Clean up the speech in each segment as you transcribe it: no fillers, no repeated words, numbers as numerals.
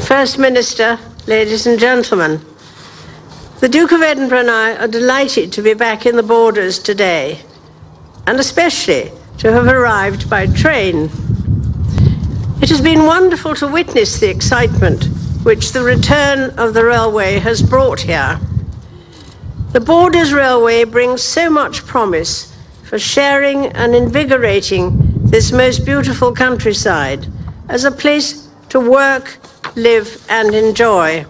First Minister, ladies and gentlemen, the Duke of Edinburgh and I are delighted to be back in the Borders today, and especially to have arrived by train. It has been wonderful to witness the excitement which the return of the railway has brought here. The Borders Railway brings so much promise for sharing and invigorating this most beautiful countryside as a place to work, live and enjoy.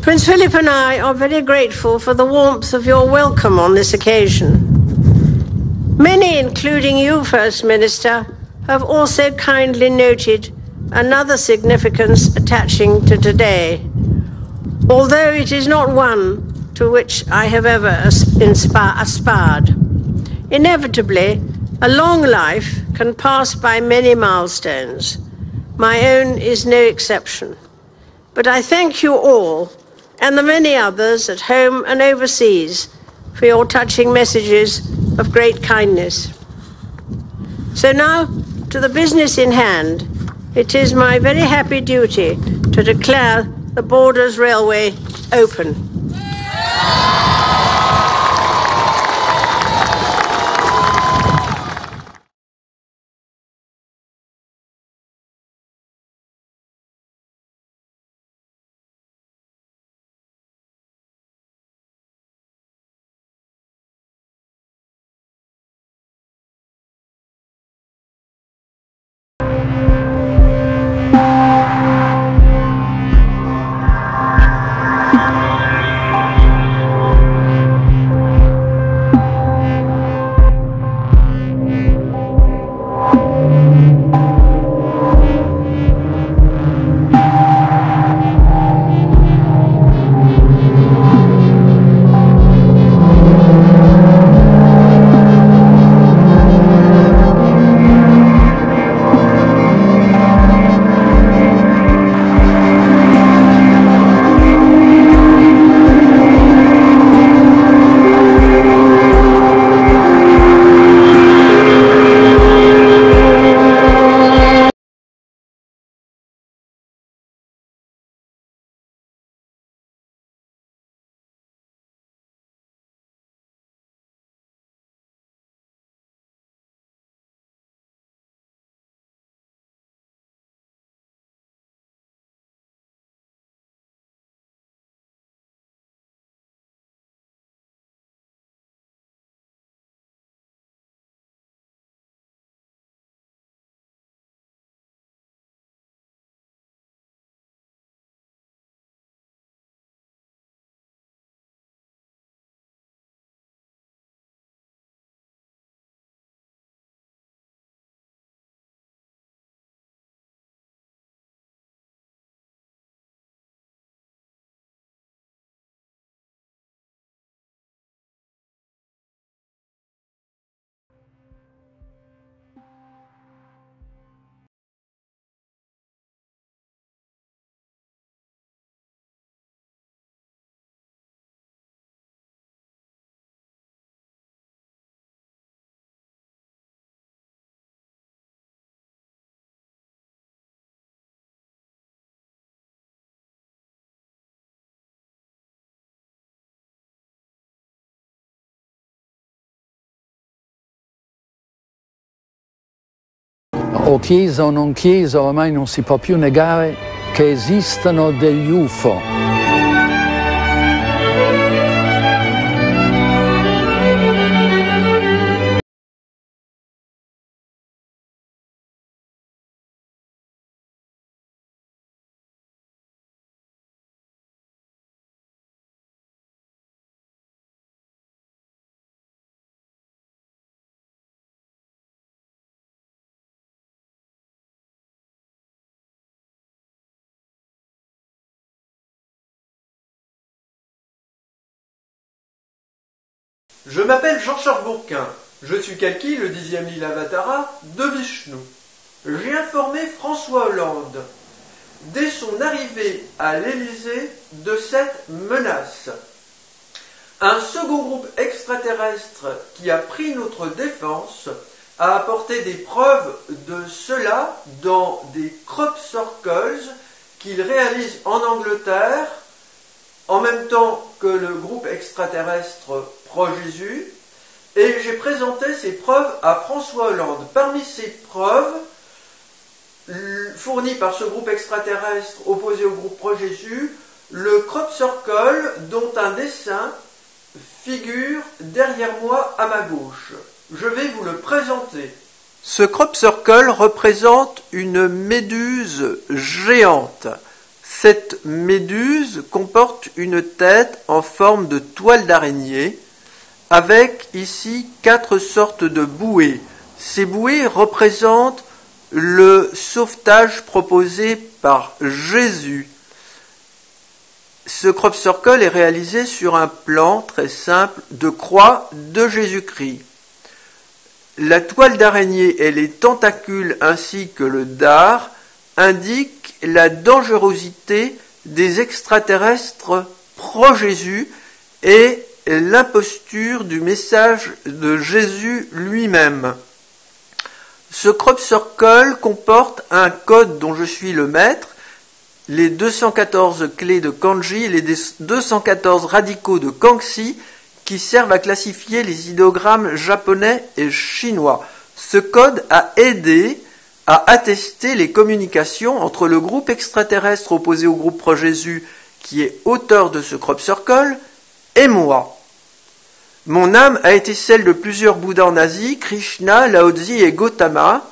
Prince Philip and I are very grateful for the warmth of your welcome on this occasion. Many, including you, First Minister, have also kindly noted another significance attaching to today, although it is not one to which I have ever aspired. Inevitably, a long life can pass by many milestones. My own is no exception. But I thank you all, and the many others at home and overseas, for your touching messages of great kindness. So now, to the business in hand, it is my very happy duty to declare the Borders Railway open. O chiesa o non chiesa, ormai non si può più negare che esistano degli UFO. Je m'appelle Jean-Charles Bourquin, je suis Kalki, le 10e Lilavatara de Vishnu. J'ai informé François Hollande, dès son arrivée à l'Élysée, de cette menace. Un second groupe extraterrestre qui a pris notre défense a apporté des preuves de cela dans des crop circles qu'il réalise en Angleterre, en même temps que le groupe extraterrestre pro-Jésus, et j'ai présenté ces preuves à François Hollande. Parmi ces preuves, fournies par ce groupe extraterrestre opposé au groupe pro-Jésus, le crop circle dont un dessin figure derrière moi à ma gauche. Je vais vous le présenter. Ce crop circle représente une méduse géante. Cette méduse comporte une tête en forme de toile d'araignée, avec ici 4 sortes de bouées. Ces bouées représentent le sauvetage proposé par Jésus. Ce crop circle est réalisé sur un plan très simple de croix de Jésus-Christ. La toile d'araignée et les tentacules ainsi que le dard indiquent la dangerosité des extraterrestres pro-Jésus et l'imposture du message de Jésus lui-même. Ce crop circle comporte un code dont je suis le maître, les 214 clés de kanji et les 214 radicaux de Kangxi qui servent à classifier les idéogrammes japonais et chinois. Ce code a aidé à attester les communications entre le groupe extraterrestre opposé au groupe pro-Jésus qui est auteur de ce crop circle et moi. Mon âme a été celle de plusieurs Bouddhas en Asie, Krishna, Lao Tzu et Gautama,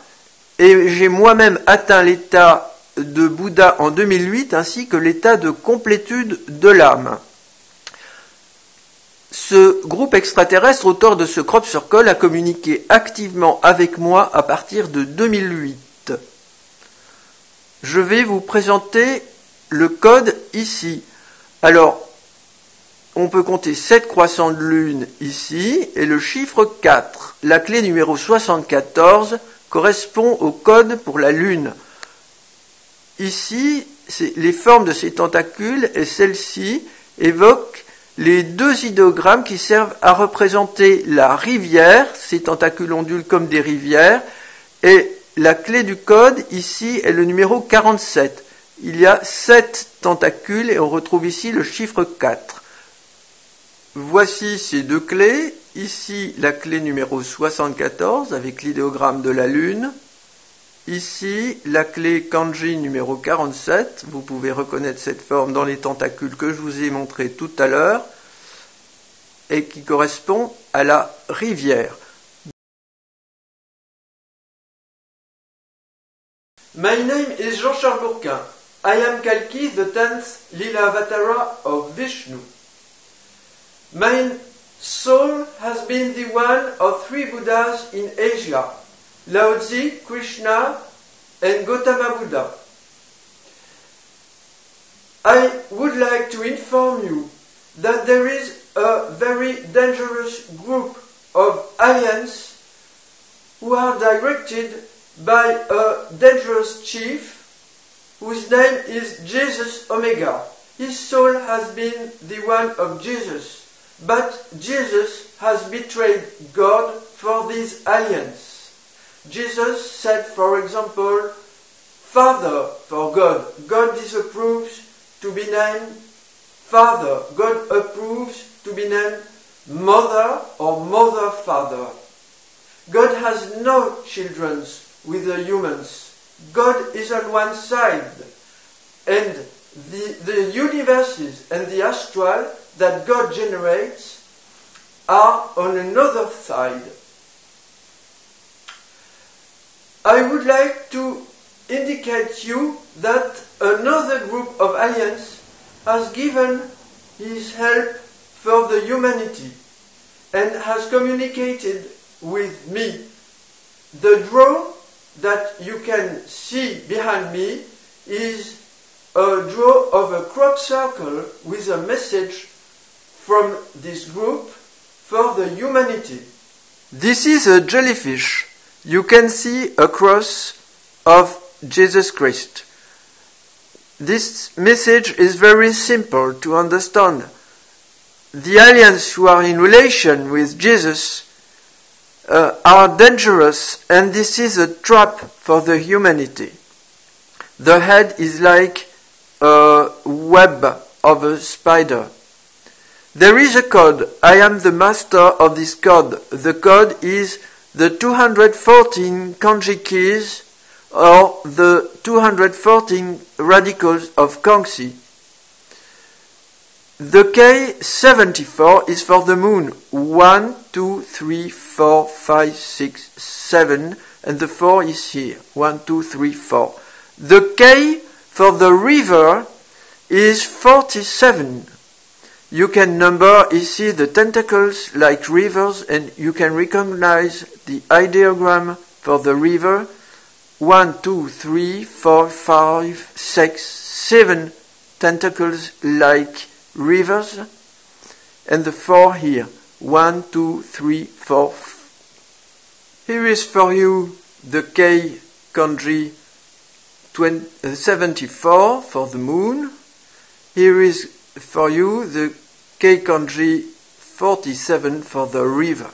et j'ai moi-même atteint l'état de Bouddha en 2008 ainsi que l'état de complétude de l'âme. Ce groupe extraterrestre auteur de ce crop circle a communiqué activement avec moi à partir de 2008. Je vais vous présenter le code ici. Alors, on peut compter 7 croissants de lune ici et le chiffre 4. La clé numéro 74 correspond au code pour la lune. Ici, les formes de ces tentacules et celle-ci évoquent les 2 idéogrammes qui servent à représenter la rivière, ces tentacules ondulent comme des rivières, et la clé du code ici est le numéro 47. Il y a 7 tentacules et on retrouve ici le chiffre 4. Voici ces 2 clés. Ici, la clé numéro 74 avec l'idéogramme de la lune. Ici, la clé kanji numéro 47. Vous pouvez reconnaître cette forme dans les tentacules que je vous ai montré tout à l'heure et qui correspond à la rivière. My name is Jean-Charles Bourquin. I am Kalki, the 10th Lila Avatara of Vishnu. My soul has been the one of 3 Buddhas in Asia, Lao Tzu, Krishna, and Gautama Buddha. I would like to inform you that there is a very dangerous group of aliens who are directed by a dangerous chief whose name is Jesus Omega. His soul has been the one of Jesus. But Jesus has betrayed God for these aliens. Jesus said, for example, Father for God. God disapproves to be named Father. God approves to be named Mother or Mother Father. God has no children with the humans. God is on one side, and the universes and the astral that God generates are on another side. I would like to indicate you that another group of aliens has given his help for the humanity and has communicated with me. The draw that you can see behind me is a draw of a crop circle with a message from this group for the humanity. This is a jellyfish. You can see a cross of Jesus Christ. This message is very simple to understand. The aliens who are in relation with Jesus are dangerous, and this is a trap for the humanity. The head is like a web of a spider. There is a code. I am the master of this code. The code is the 214 kanji keys, or the 214 radicals of Kangxi. The K74 is for the moon. 1, 2, 3, 4, 5, 6, 7, and the 4 is here. 1, 2, 3, 4. The K for the river is 47. You can number, you see the tentacles like rivers, and you can recognize the ideogram for the river. 1, 2, 3, 4, 5, 6, 7 tentacles like rivers, and the 4 here. 1, 2, 3, 4. Here is for you the K kanji 74 for the moon. Here is for you the K kanji 47 for the river.